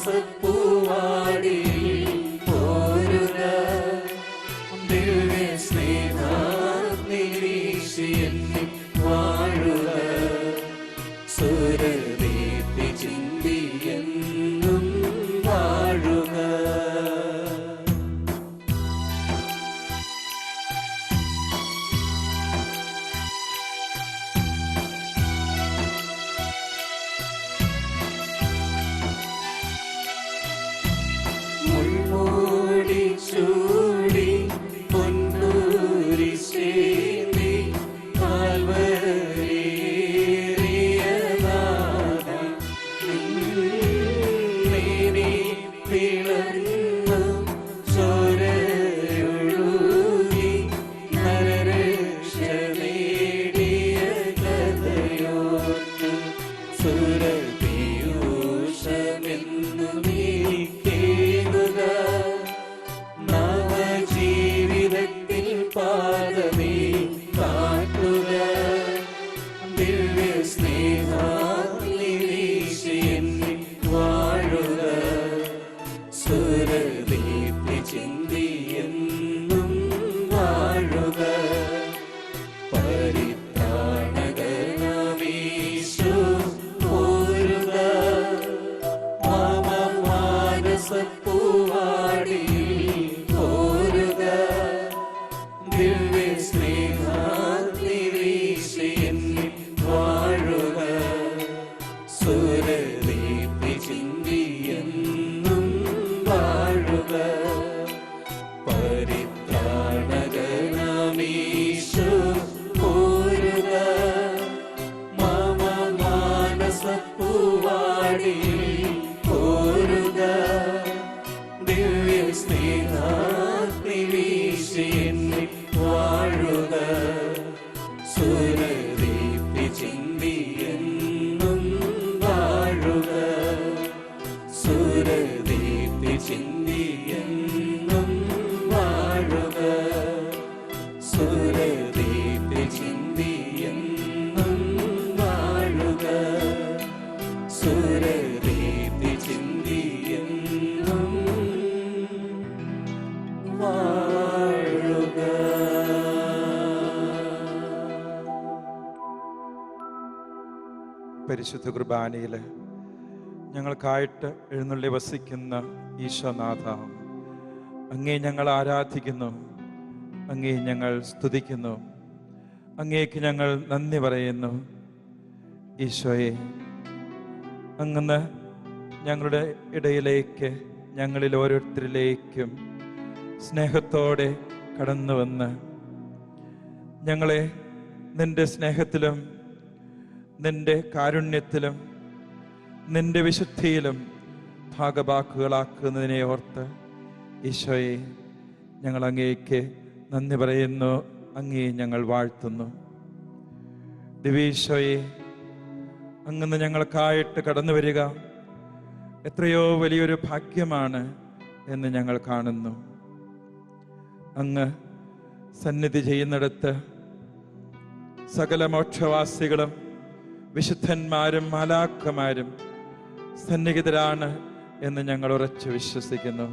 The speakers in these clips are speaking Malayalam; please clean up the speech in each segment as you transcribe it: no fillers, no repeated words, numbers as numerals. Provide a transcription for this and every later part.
മാനസപ്പൂവാടി പോരുക ദിവ്യ സ്നേഹാഗ്നിവീശിയെന്നെ വാഴുക സുരദീപ്തി ചിന്തിയെന്നും വാഴുക. ചൂടി പൊന്നൂരിശേന്തി കാൽവരിയേറിയനാഥ നിന്നെ പിളർന്നു ചോരയൊഴുകി നരരക്ഷ നേടിയ കഥയോർത്ത് സുരപീയൂഷമെന്നു നീക്കേകുക ജീവിതത്തിൽ പാദമേ കാട്ടുക ദിവ്യ സ്നേഹാഗ്നിവീശിയെന്നെ വാഴുക സുരദീപ്തി ചിന്തിയെന്നും വാഴുക പരിത്രാണകനാമീശോ പോരുക മമ മാനസപ്പൂവാടി ദിവ്യ സ്നേഹാഗ്നിവീശിയെന്നെ വാഴുക സുരദീപ്തി ചിന്തിയെന്നും വാഴുക പരിത്രാണകനാമീശോ പോരുക മമ മാനസപ്പൂവാടി പോരുക ദിവ്യ സ്നേഹാഗ്നിവീശിയെന്നെ വാഴുക സുരദീപ്തി ചിന്തിയെന്നും വാഴുക സുരദീപ്തി ചിന്തിയെന്നും വാഴുക സുരദീപ്തി ചിന്തിയെന്നും വാഴുക സുരദീപ്തി ചിന്തിയെന്നും വാഴുക. പരിശുദ്ധ കുർബാനയിൽ ഞങ്ങൾക്കായിട്ട് എഴുന്നള്ളി വസിക്കുന്ന ഈശോനാഥ, അങ്ങേ ഞങ്ങൾ ആരാധിക്കുന്നു, അങ്ങേ ഞങ്ങൾ സ്തുതിക്കുന്നു, അങ്ങേക്ക് ഞങ്ങൾ നന്ദി പറയുന്നു. ഈശോയെ, അങ്ങ് ഞങ്ങളുടെ ഇടയിലേക്ക് ഞങ്ങളിൽ ഓരോരുത്തരിലേക്കും സ്നേഹത്തോടെ കടന്നു വന്ന് ഞങ്ങളെ നിന്റെ സ്നേഹത്തിലും നിന്റെ കാരുണ്യത്തിലും നിന്റെ വിശുദ്ധിയിലും ഭാഗഭാക്കുകളാക്കുന്നതിനെ ഓർത്ത് ഈശോയെ ഞങ്ങൾ അങ്ങേക്ക് നന്ദി പറയുന്നു, അങ്ങേ ഞങ്ങൾ വാഴ്ത്തുന്നു. ദിവ്യീശോയെ, അങ്ങ് ഞങ്ങൾക്കായിട്ട് കടന്നു വരിക എത്രയോ വലിയൊരു ഭാഗ്യമാണ് എന്ന് ഞങ്ങൾ കാണുന്നു. അങ്ങ് സന്നിധി ചെയ്യുന്നിടത്ത് സകല മോക്ഷവാസികളും വിശുദ്ധന്മാരും മാലാഖമാരും സന്നിഹിതരാണ് എന്ന് ഞങ്ങൾ ഉറച്ചു വിശ്വസിക്കുന്നു.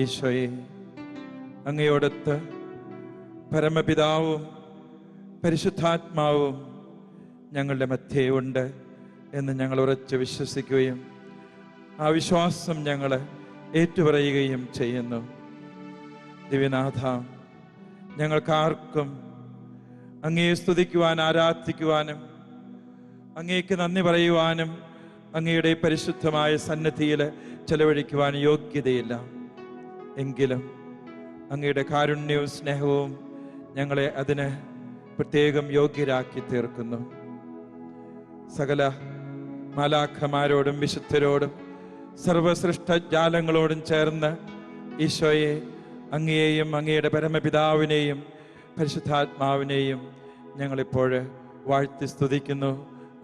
ഈശോയെ, അങ്ങയോടൊത്ത് പരമപിതാവും പരിശുദ്ധാത്മാവും ഞങ്ങളുടെ മധ്യേ ഉണ്ട് എന്ന് ഞങ്ങൾ ഉറച്ചു വിശ്വസിക്കുകയും ആ വിശ്വാസം ഞങ്ങൾ ഏറ്റുപറയുകയും ചെയ്യുന്നു. ദിവ്യനാഥ, ഞങ്ങൾക്കാർക്കും അങ്ങയെ സ്തുതിക്കുവാൻ, ആരാധിക്കുവാനും അങ്ങേക്ക് നന്ദി പറയുവാനും അങ്ങയുടെ പരിശുദ്ധമായ സന്നിധിയിൽ ചെലവഴിക്കുവാൻ യോഗ്യതയില്ല. എങ്കിലും അങ്ങയുടെ കാരുണ്യവും സ്നേഹവും ഞങ്ങളെ അതിന് പ്രത്യേകം യോഗ്യരാക്കി തീർക്കുന്നു. സകല മാലാഖമാരോടും വിശുദ്ധരോടും സർവസൃഷ്ടജാലങ്ങളോടും ചേർന്ന് ഈശോയെ, അങ്ങയെയും അങ്ങയുടെ പരമപിതാവിനെയും പരിശുദ്ധാത്മാവിനെയും ഞങ്ങളിപ്പോൾ വാഴ്ത്തി സ്തുതിക്കുന്നു,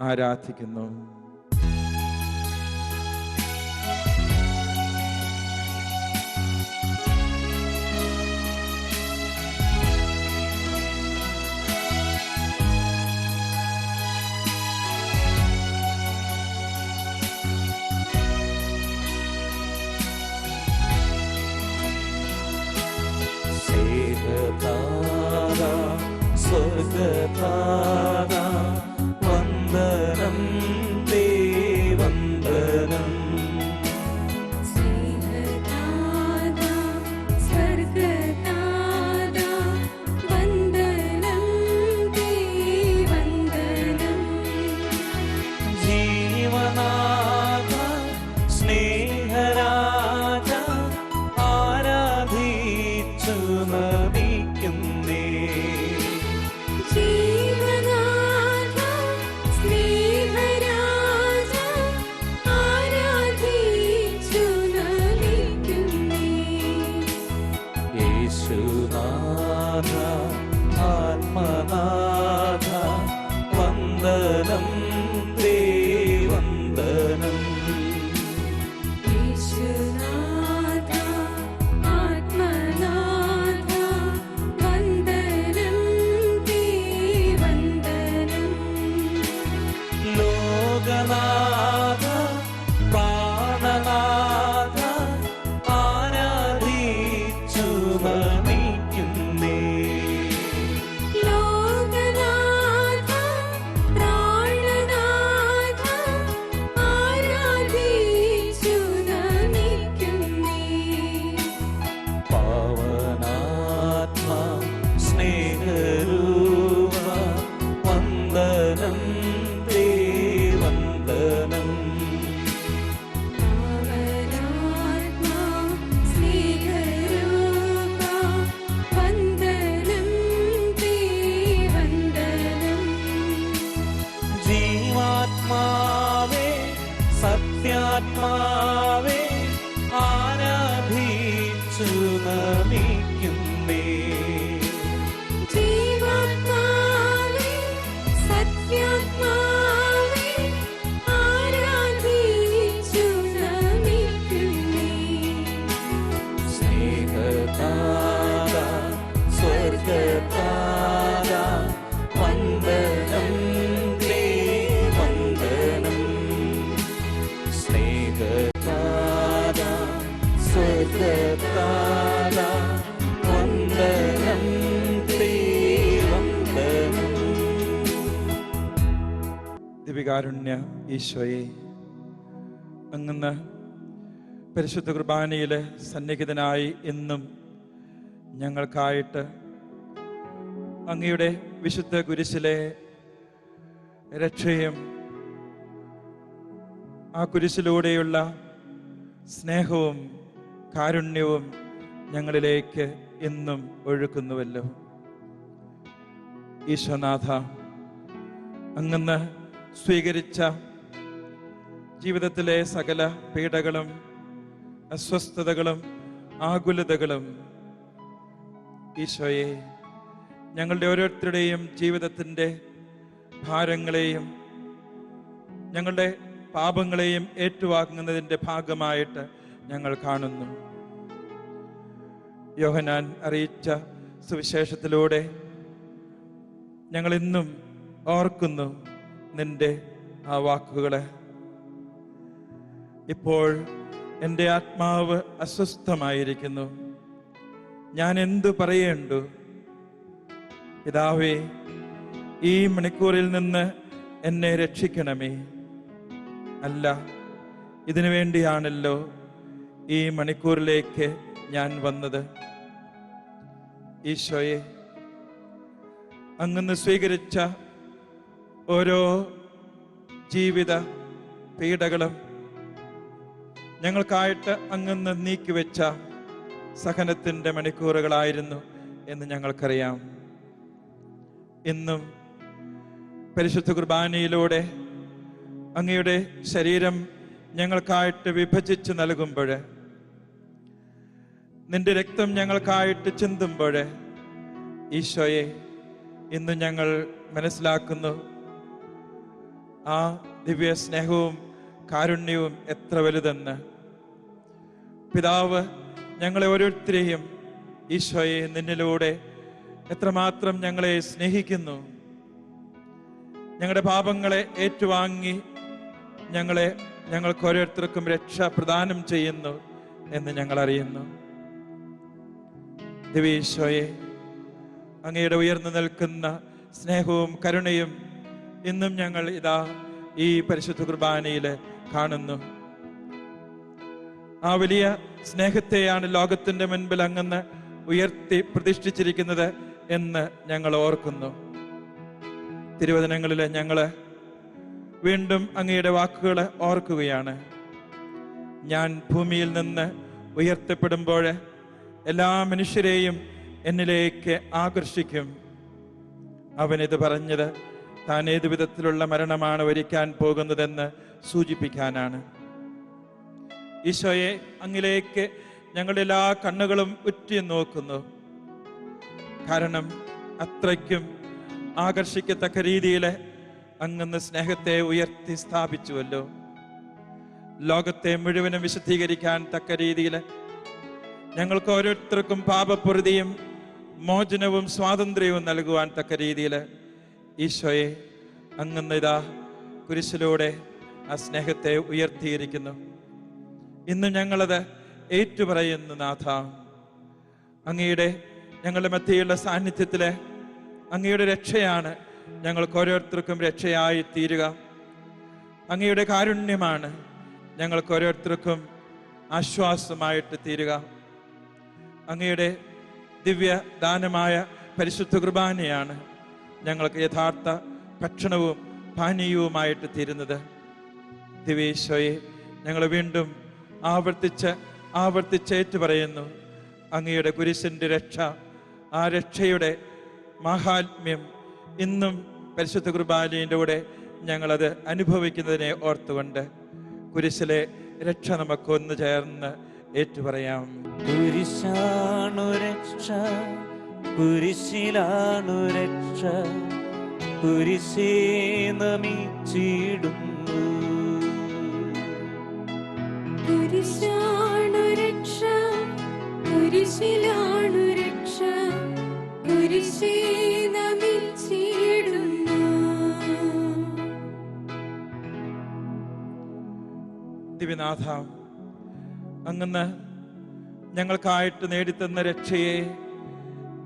ആരാധിക്കുന്നു. സ്വർഗതാത വന്ദനം തേ വന്ദനം. ജീവനാഥ സ്നേഹരാജ ആരാധിച്ചു നമിക്കുന്നേ. യേശുനാഥ ആത്മനാഥ വന്ദനം തേ വന്ദനം. ലോകനാഥ പ്രാണനാഥ ആരാധിച്ചു നമിക്കുന്നേ. പാവനാത്മാ സ്നേഹരൂപ വന്ദനം തേ വന്ദനം. ജീവാത്മാവേ സത്യാത്മാവേ ആരാധിച്ചു നമിക്കുന്നേ. സ്നേഹതാര സ്വർഗതാര വന്ദനം തേ വന്ദനം. സ്നേഹതാര സ്വർഗതാര വന്ദനം തേ വന്ദനം. ദിവികാരുണ്യ ഈശോയെ, അങ്ങ് പരിശുദ്ധ കുർബാനയിൽ സന്നിഹിതനായി എന്നും ഞങ്ങൾക്കായിട്ട് അങ്ങയുടെ വിശുദ്ധ കുരിശിലെ രക്ഷയും ആ കുരിശിലൂടെയുള്ള സ്നേഹവും കാരുണ്യവും ഞങ്ങളിലേക്ക് എന്നും ഒഴുക്കുന്നുവല്ലോ. ഈശോനാഥ, അങ്ങ് സ്വീകരിച്ച ജീവിതത്തിലെ സകല പീഡകളും അസ്വസ്ഥതകളും ആകുലതകളും ഈശോയെ ഞങ്ങളുടെ ഓരോരുത്തരുടെയും ജീവിതത്തിൻ്റെ ഭാരങ്ങളെയും ഞങ്ങളുടെ പാപങ്ങളെയും ഏറ്റുവാങ്ങുന്നതിൻ്റെ ഭാഗമായിട്ട് ഞങ്ങൾ കാണുന്നു. യോഹന്നാൻ അറിയിച്ച സുവിശേഷത്തിലൂടെ ഞങ്ങൾ ഇന്നും ഓർക്കുന്നു നിന്റെ ആ വാക്കുകളെ. ഇപ്പോൾ എൻ്റെ ആത്മാവ് അസ്വസ്ഥമായിരിക്കുന്നു, ഞാൻ എന്തു പറയേണ്ടു? പിതാവേ, ഈ മണിക്കൂറിൽ നിന്ന് എന്നെ രക്ഷിക്കണമേ. അല്ല, ഇതിനു വേണ്ടിയാണല്ലോ ഈ മണിക്കൂറിലേക്ക് ഞാൻ വന്നത്. ഈശോയെ, അങ്ങ് സ്വീകരിച്ച ഓരോ ജീവിത പീഡകളും ഞങ്ങൾക്കായിട്ട് അങ്ങ് നീക്കിവെച്ച സഹനത്തിൻ്റെ മണിക്കൂറുകളായിരുന്നു എന്ന് ഞങ്ങൾക്കറിയാം. ഇന്നും പരിശുദ്ധ കുർബാനയിലൂടെ അങ്ങയുടെ ശരീരം ഞങ്ങൾക്കായിട്ട് വിഭജിച്ച് നൽകുമ്പോൾ, നിന്റെ രക്തം ഞങ്ങൾക്കായിട്ട് ചിന്തുമ്പോൾ, ഈശോയെ, ഇന്ന് ഞങ്ങൾ മനസ്സിലാക്കുന്നു ആ ദിവ്യ സ്നേഹവും കാരുണ്യവും എത്ര വലുതെന്ന്. പിതാവ് ഞങ്ങളെ ഓരോരുത്തരെയും, ഈശോയെ, നിന്നിലൂടെ എത്രമാത്രം ഞങ്ങളെ സ്നേഹിക്കുന്നു. ഞങ്ങളുടെ പാപങ്ങളെ ഏറ്റുവാങ്ങി ഞങ്ങൾക്ക് ഓരോരുത്തർക്കും രക്ഷ പ്രദാനം ചെയ്യുന്നു എന്ന് ഞങ്ങൾ അറിയുന്നു. ദിവ്യ ഈശോയെ, അങ്ങയുടെ ഉയർന്നു നിൽക്കുന്ന സ്നേഹവും കരുണയും ഇന്നും ഞങ്ങൾ ഇതാ ഈ പരിശുദ്ധ കുർബാനയിൽ കാണുന്നു. ആ വലിയ സ്നേഹത്തെയാണ് ലോകത്തിന്റെ മുൻപിൽ അങ്ങന്ന് ഉയർത്തി പ്രതിഷ്ഠിച്ചിരിക്കുന്നത് എന്ന് ഞങ്ങൾ ഓർക്കുന്നു. തിരുവചനങ്ങളിൽ ഞങ്ങൾ വീണ്ടും അങ്ങയുടെ വാക്കുകൾ ഓർക്കുകയാണ്. ഞാൻ ഭൂമിയിൽ നിന്ന് ഉയർത്തപ്പെടുമ്പോൾ എല്ലാ മനുഷ്യരെയും എന്നിലേക്ക് ആകർഷിക്കും. അവനിത് പറഞ്ഞത് താൻ ഏതു വിധത്തിലുള്ള മരണമാണ് വരിക്കാൻ പോകുന്നതെന്ന് സൂചിപ്പിക്കാനാണ്. ഈശോയെ, അങ്ങിലേക്ക് ഞങ്ങളുടെ എല്ലാ കണ്ണുകളും ഉറ്റി നോക്കുന്നു. കാരണം അത്രയ്ക്കും ആകർഷിക്കത്തക്ക രീതിയിൽ അങ്ങന്ന് സ്നേഹത്തെ ഉയർത്തി സ്ഥാപിച്ചുവല്ലോ. ലോകത്തെ മുഴുവനും വിശുദ്ധീകരിക്കാൻ തക്ക രീതിയിൽ ഞങ്ങൾക്ക് ഓരോരുത്തർക്കും പാപപ്പൊറുതിയും മോചനവും സ്വാതന്ത്ര്യവും നൽകുവാൻ തക്ക രീതിയിൽ ഈശോയെ അങ്ങന്ന് ഇതാ കുരിശിലൂടെ ആ സ്നേഹത്തെ ഉയർത്തിയിരിക്കുന്നു. ഇന്ന് ഞങ്ങളത് ഏറ്റുപറയുന്നു. നാഥ, അങ്ങയുടെ ഞങ്ങളുടെ മധ്യയുള്ള സാന്നിധ്യത്തിലെ അങ്ങയുടെ രക്ഷയാണ് ഞങ്ങൾക്ക് ഓരോരുത്തർക്കും രക്ഷയായി തീരുക. അങ്ങയുടെ കാരുണ്യമാണ് ഞങ്ങൾക്ക് ഓരോരുത്തർക്കും ആശ്വാസമായിട്ട് തീരുക. അങ്ങയുടെ ദിവ്യ ദാനമായ പരിശുദ്ധ കുർബാനയാണ് ഞങ്ങൾക്ക് യഥാർത്ഥ ഭക്ഷണവും പാനീയവുമായിട്ട് തീരുന്നത്. ദിവ്യേശോയെ, ഞങ്ങൾ വീണ്ടും ആവർത്തിച്ചേറ്റു പറയുന്നു അങ്ങയുടെ കുരിശിൻ്റെ രക്ഷ. ആ രക്ഷയുടെ മാഹാത്മ്യം ഇന്നും പരിശുദ്ധ കുർബാനയുടെ കൂടെ ഞങ്ങളത് അനുഭവിക്കുന്നതിനെ ഓർത്തുകൊണ്ട് കുരിശിലെ രക്ഷ നമുക്കൊന്ന് ചേർന്ന് ഏറ്റുപറയാം. കുരിശാണു രക്ഷ, കുരിശിലാണു രക്ഷ, കുരിശേ നമിച്ചിടുന്നു. കുരിശാണു രക്ഷ, കുരിശിലാണു രക്ഷ, കുരിശേ നമിച്ചിടുന്നു. ദിവ്യനാഥ, അങ്ങന്ന് ഞങ്ങൾക്കായിട്ട് നേടിത്തന്ന രക്ഷയെ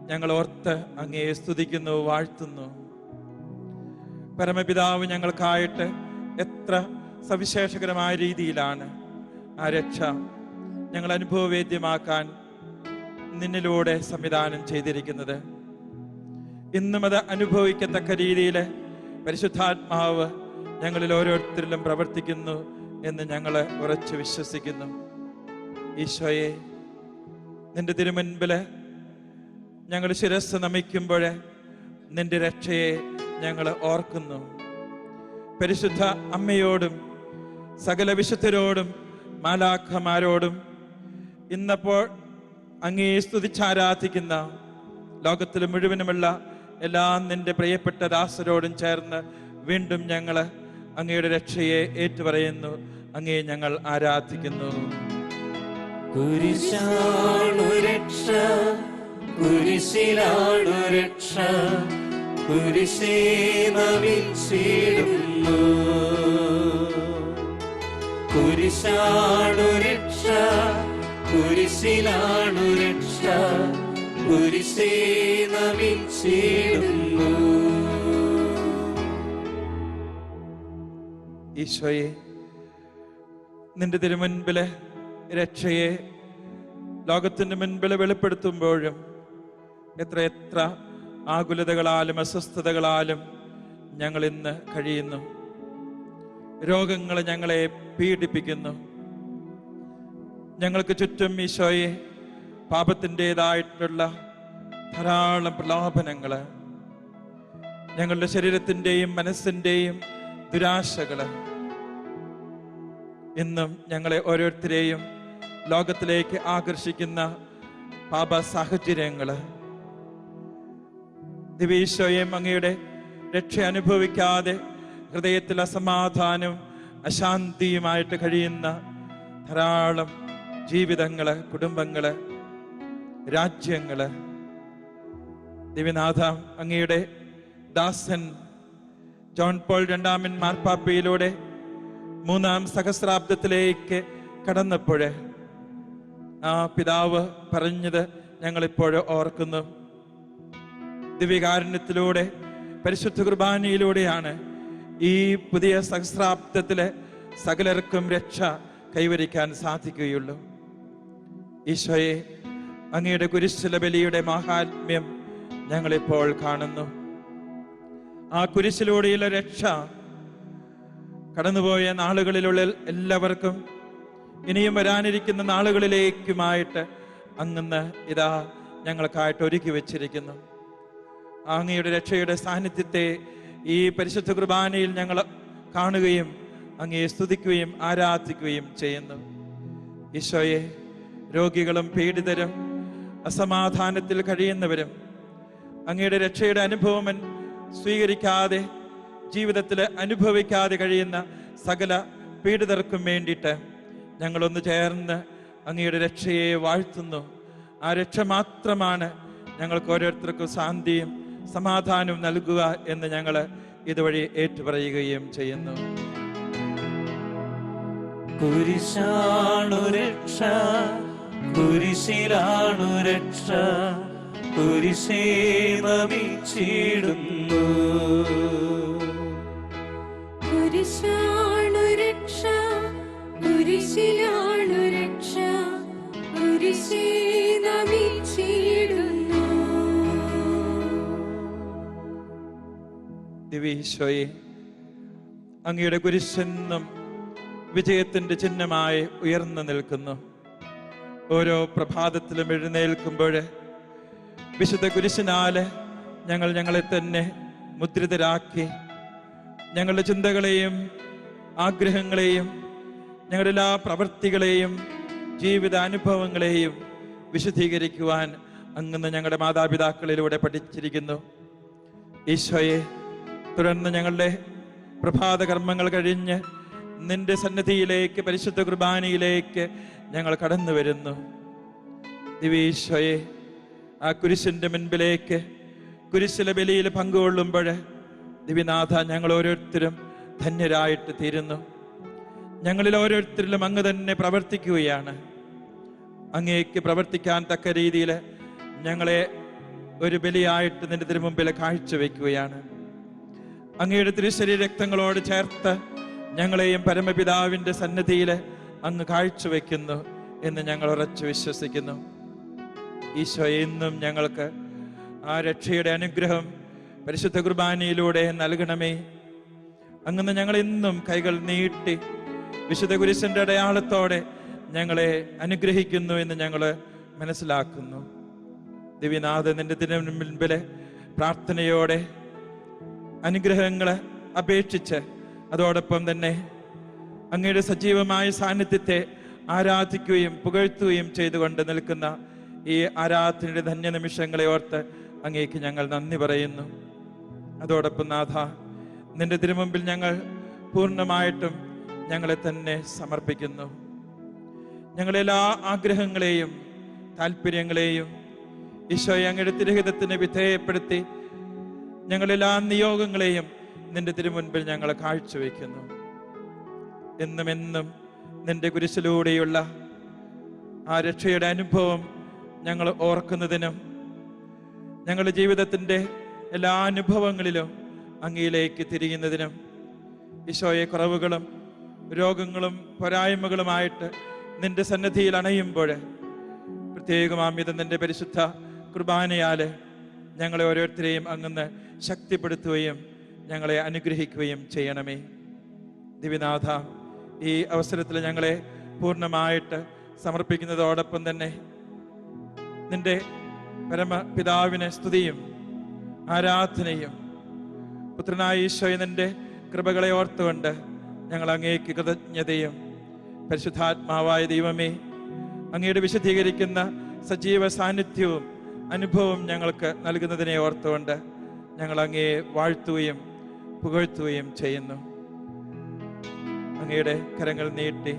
ഞങ്ങൾ ഓർത്ത് അങ്ങയെ സ്തുതിക്കുന്നു, വാഴ്ത്തുന്നു. പരമപിതാവ് ഞങ്ങൾക്കായിട്ട് എത്ര സവിശേഷകരമായ രീതിയിലാണ് ആ രക്ഷ ഞങ്ങൾ അനുഭവവേദ്യമാക്കാൻ നിന്നിലൂടെ സംവിധാനം ചെയ്തിരിക്കുന്നത്. ഇന്നും അത് അനുഭവിക്കത്തക്ക രീതിയിൽ പരിശുദ്ധാത്മാവ് ഞങ്ങളിൽ ഓരോരുത്തരിലും പ്രവർത്തിക്കുന്നു എന്ന് ഞങ്ങൾ ഉറച്ചു വിശ്വസിക്കുന്നു. ഈശോയെ, നിന്റെ തിരുമുൻപിൽ ഞങ്ങൾ ശിരസ്സ് നമിക്കുമ്പോൾ നിന്റെ രക്ഷയെ ഞങ്ങൾ ഓർക്കുന്നു. പരിശുദ്ധ അമ്മയോടും സകല വിശുദ്ധരോടും മാലാഖമാരോടും ഇന്നപ്പോൾ അങ്ങയെ സ്തുതിച്ചാരാധിക്കുന്ന ലോകത്തിൽ മുഴുവനുമുള്ള എല്ലാ നിന്റെ പ്രിയപ്പെട്ട ദാസരോടും ചേർന്ന് വീണ്ടും ഞങ്ങൾ അങ്ങയുടെ രക്ഷയെ ഏറ്റുപറയുന്നു. അങ്ങയെ ഞങ്ങൾ ആരാധിക്കുന്നു. കുരിശാണു രക്ഷ, കുരിശിലാണു രക്ഷ, കുരിശേ നമിച്ചിടുന്നു. കുരിശാണു രക്ഷ, കുരിശിലാണു രക്ഷ, കുരിശേ നമിച്ചിടുന്നു. ഈശോയെ, നിന്റെ തിരുമുൻപില് രക്ഷയെ ലോകത്തിന്റെ മുൻപിൽ വെളിപ്പെടുത്തുമ്പോഴും എത്ര ആകുലതകളാലും അസ്വസ്ഥതകളാലും ഞങ്ങൾ ഇന്ന് കഴിയുന്നു. രോഗങ്ങൾ ഞങ്ങളെ പീഡിപ്പിക്കുന്നു. ഞങ്ങൾക്ക് ചുറ്റും ഈശോയെ പാപത്തിൻ്റെതായിട്ടുള്ള ധാരാളം പ്രലോഭനങ്ങള്, ഞങ്ങളുടെ ശരീരത്തിൻ്റെയും മനസ്സിൻ്റെയും ദുരാശകള് ഇന്നും ഞങ്ങളെ ഓരോരുത്തരെയും ലോകത്തിലേക്ക് ആകർഷിക്കുന്ന പാപ സാഹചര്യങ്ങള്, ദിവ്യീശോയും അങ്ങയുടെ രക്ഷ അനുഭവിക്കാതെ ഹൃദയത്തിൽ അസമാധാനവും അശാന്തിയുമായിട്ട് കഴിയുന്ന ധാരാളം ജീവിതങ്ങള്, കുടുംബങ്ങള്, രാജ്യങ്ങള്. ദിവ്യനാഥ, അങ്ങയുടെ ദാസൻ ജോൺ പോൾ രണ്ടാമൻ മാർപ്പാപ്പയിലൂടെ 3-ാം സഹസ്രാബ്ദത്തിലേക്ക് കടന്നപ്പോൾ ആ പിതാവ് പറഞ്ഞത് ഞങ്ങളിപ്പോൾ ഓർക്കുന്നു. ദിവ്യകാരുണ്യത്തിലൂടെ പരിശുദ്ധ കുർബാനയിലൂടെയാണ് ഈ പുതിയ സഹസ്രാബ്ദത്തിലെ സകലർക്കും രക്ഷ കൈവരിക്കാൻ സാധിക്കുകയുള്ളൂ. ഈശോയെ, അങ്ങയുടെ കുരിശിലെ ബലിയുടെ മാഹാത്മ്യം ഞങ്ങളിപ്പോൾ കാണുന്നു. ആ കുരിശിലൂടെയുള്ള രക്ഷ കടന്നുപോയ നാളുകളിലുള്ള എല്ലാവർക്കും ഇനിയും വരാനിരിക്കുന്ന നാളുകളിലേക്കുമായിട്ട് അങ്ങ് ഇതാ ഞങ്ങൾക്കായിട്ട് ഒരുക്കി വെച്ചിരിക്കുന്നു. അങ്ങയുടെ രക്ഷയുടെ സാന്നിധ്യത്തെ ഈ പരിശുദ്ധ കുർബാനയിൽ ഞങ്ങൾ കാണുകയും അങ്ങയെ സ്തുതിക്കുകയും ആരാധിക്കുകയും ചെയ്യുന്നു. ഈശോയെ, രോഗികളും പീഡിതരും അസമാധാനത്തിൽ കഴിയുന്നവരും അങ്ങയുടെ രക്ഷയുടെ അനുഭവം സ്വീകരിക്കാതെ ജീവിതത്തിൽ അനുഭവിക്കാതെ കഴിയുന്ന സകല പീഡിതർക്കും വേണ്ടിയിട്ട് ഞങ്ങളൊന്ന് ചേർന്ന് അങ്ങയുടെ രക്ഷയെ വാഴ്ത്തുന്നു. ആ രക്ഷ മാത്രമാണ് ഞങ്ങൾക്ക് ഓരോരുത്തർക്കും ശാന്തിയും സമാധാനവും നൽകുക എന്ന് ഞങ്ങൾ ഇതുവഴി ഏറ്റുപറയുകയും ചെയ്യുന്നു. കുരിശാണു രക്ഷ, കുരിശിലാണു രക്ഷ, കുരിശേ നമിച്ചിടുന്നു. കുരിശാണു രക്ഷ, കുരിശിലാണു രക്ഷ, കുരിശേ നമിച്ചിടുന്നു. ദിവ്യീശോയെ, അങ്ങയുടെ കുരിശെന്നും വിജയത്തിന്റെ ചിഹ്നമായി ഉയർന്നു നിൽക്കുന്നു. ഓരോ പ്രഭാതത്തിലും എഴുന്നേൽക്കുമ്പോൾ വിശുദ്ധ കുരിശിനാല് ഞങ്ങളെ തന്നെ മുദ്രിതരാക്കി ഞങ്ങളുടെ ചിന്തകളെയും ആഗ്രഹങ്ങളെയും ഞങ്ങളുടെ എല്ലാ പ്രവൃത്തികളെയും ജീവിത അനുഭവങ്ങളെയും വിശദീകരിക്കുവാൻ അങ്ങ് ഞങ്ങളുടെ മാതാപിതാക്കളിലൂടെ പഠിച്ചിരിക്കുന്നു. ഈശോയെ, തുടർന്ന് ഞങ്ങളുടെ പ്രഭാത കർമ്മങ്ങൾ കഴിഞ്ഞ് നിന്റെ സന്നിധിയിലേക്ക്, പരിശുദ്ധ കുർബാനയിലേക്ക് ഞങ്ങൾ കടന്നു വരുന്നു. ദിവ്യീശോയെ, ആ കുരിശിന്റെ മുൻപിലേക്ക് കുരിശിലെ ബലിയിൽ പങ്കുകൊള്ളുമ്പോൾ ദിവ്യനാഥ, ഞങ്ങൾ ഓരോരുത്തരും ധന്യരായിട്ട് തീരുന്നു. ഞങ്ങളിൽ ഓരോരുത്തരിലും അങ്ങ് തന്നെ പ്രവർത്തിക്കുകയാണ്. അങ്ങേക്ക് പ്രവർത്തിക്കാൻ തക്ക രീതിയിൽ ഞങ്ങളെ ഒരു ബലിയായിട്ട് നിന്റെ തിരുമുമ്പിൽ കാഴ്ചവെക്കുകയാണ്. അങ്ങയുടെ തിരുശരീര രക്തങ്ങളോട് ചേർത്ത് ഞങ്ങളെയും പരമപിതാവിന്റെ സന്നിധിയിൽ അങ്ങ് കാഴ്ചവെക്കുന്നു എന്ന് ഞങ്ങൾ ഉറച്ചു വിശ്വസിക്കുന്നു. ഈശോ, എന്നും ഞങ്ങൾക്ക് ആ രക്ഷയുടെ അനുഗ്രഹം പരിശുദ്ധ കുർബാനയിലൂടെ നൽകണമേ. അങ്ങനെ ഞങ്ങൾ ഇന്നും കൈകൾ നീട്ടി വിശുദ്ധ കുരിശിന്റെ അടയാളത്തോടെ ഞങ്ങളെ അനുഗ്രഹിക്കുന്നു എന്ന് ഞങ്ങൾ മനസ്സിലാക്കുന്നു. ദിവ്യനാഥ, നിന്റെ തിരുമുൻപിലെ മുൻപിലെ പ്രാർത്ഥനയോടെ അനുഗ്രഹങ്ങളെ അപേക്ഷിച്ച് അതോടൊപ്പം തന്നെ അങ്ങയുടെ സജീവമായ സാന്നിധ്യത്തെ ആരാധിക്കുകയും പുകഴ്ത്തുകയും ചെയ്തുകൊണ്ട് നിൽക്കുന്ന ഈ ആരാധനയുടെ ധന്യ നിമിഷങ്ങളെ ഓർത്ത് അങ്ങേക്ക് ഞങ്ങൾ നന്ദി പറയുന്നു. അതോടൊപ്പം നാഥ, നിന്റെ തിരുമുമ്പിൽ ഞങ്ങൾ പൂർണ്ണമായിട്ടും ഞങ്ങളെ തന്നെ സമർപ്പിക്കുന്നു. ഞങ്ങളെല്ലാ ആഗ്രഹങ്ങളെയും താല്പര്യങ്ങളെയും ഈശോയെ അങ്ങയുടെ തിരുഹിതത്തിന് വിധേയപ്പെടുത്തി ഞങ്ങളെല്ലാ നിയോഗങ്ങളെയും നിന്റെ തിരുമുൻപിൽ ഞങ്ങൾ കാഴ്ചവെക്കുന്നു. എന്നും നിന്റെ കുരിശിലൂടെയുള്ള ആ രക്ഷയുടെ അനുഭവം ഞങ്ങൾ ഓർക്കുന്നതിനും ഞങ്ങളുടെ ജീവിതത്തിൻ്റെ എല്ലാ അനുഭവങ്ങളിലും അങ്ങയിലേക്ക് തിരിയുന്നതിനും ഈശോയെ, കുറവുകളും രോഗങ്ങളും പോരായ്മകളുമായിട്ട് നിന്റെ സന്നിധിയിൽ അണയുമ്പോൾ പ്രത്യേകമാമിതം നിന്റെ പരിശുദ്ധ കുർബാനയാൽ ഞങ്ങളെ ഓരോരുത്തരെയും അങ്ങ് ശക്തിപ്പെടുത്തുകയും ഞങ്ങളെ അനുഗ്രഹിക്കുകയും ചെയ്യണമേ. ദിവ്യനാഥ, ഈ അവസരത്തിൽ ഞങ്ങളെ പൂർണ്ണമായിട്ട് സമർപ്പിക്കുന്നതോടൊപ്പം തന്നെ നിന്റെ പരമപിതാവിനെ സ്തുതിയും ആരാധനയും പുത്രനായ ഈശോയെ നിന്റെ കൃപകളെ ഓർത്തുകൊണ്ട് ഞങ്ങൾ അങ്ങേക്ക് കൃതജ്ഞതയും പരിശുദ്ധാത്മാവായ ദൈവമേ, അങ്ങയുടെ വിശദീകരിക്കുന്ന സജീവ സാന്നിധ്യവും അനുഭവം ഞങ്ങൾക്ക് നൽകുന്നതിനെ ഓർത്തുകൊണ്ട് ഞങ്ങൾ അങ്ങയെ വാഴ്ത്തുകയും പുകഴ്ത്തുകയും ചെയ്യുന്നു. അങ്ങയുടെ കരങ്ങൾ നീട്ടി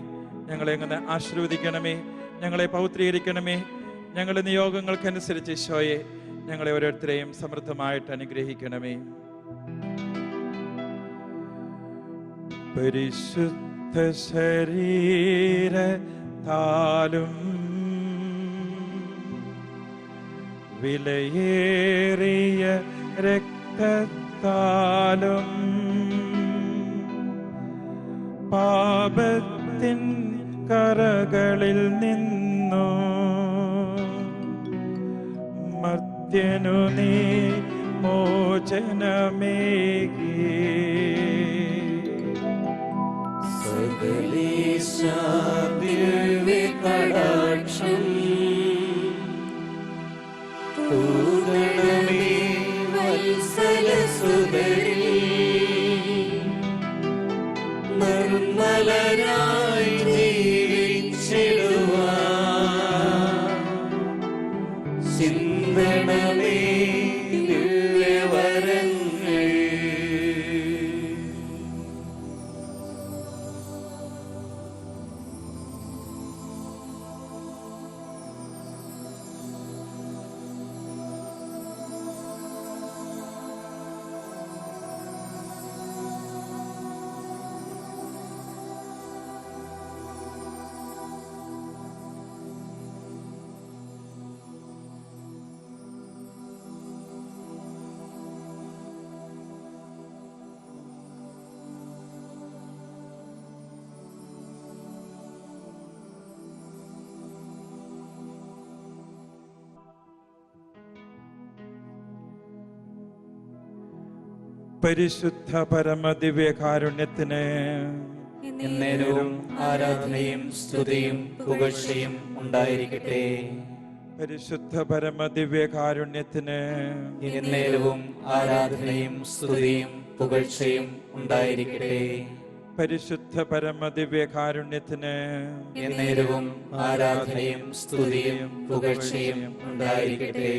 ഞങ്ങളെ അങ്ങനെ ആശീർവദിക്കണമേ, ഞങ്ങളെ പൗത്രീകരിക്കണമേ. ഞങ്ങളുടെ നിയോഗങ്ങൾക്കനുസരിച്ച് ഈശോയെ ഞങ്ങളെ ഓരോരുത്തരെയും സമൃദ്ധമായിട്ട് അനുഗ്രഹിക്കണമേ. പരിശുദ്ധ ശരീരത്താലും വിലയേറിയ രക്തത്താലും രക്തത്താലും പാപത്തിൻ കറകളിൽ നിന്നു മർത്യനു നീ മോചനമേകി. സകലേശാ ദിവ്യകടാക്ഷം പൂരണമേ വത്സലസുതരിൽ നിർമ്മലരായി ജീവിച്ചിടുവാൻ ചിന്തണമേ ദിവ്യവരങ്ങൾ. പരിശുദ്ധ പരമദിവ്യകാരുണ്യത്തിന് എന്നേരവും ആരാധനയും സ്തുതിയും പുകഴ്ചയും ഉണ്ടായിരിക്കട്ടെ. പരിശുദ്ധ പരമദിവ്യകാരുണ്യത്തിന് എന്നേരവും ആരാധനയും സ്തുതിയും പുകഴ്ചയും ഉണ്ടായിരിക്കട്ടെ. പരിശുദ്ധ പരമദിവ്യകാരുണ്യത്തിന് എന്നേരവും ആരാധനയും സ്തുതിയും പുകഴ്ചയും ഉണ്ടായിരിക്കട്ടെ.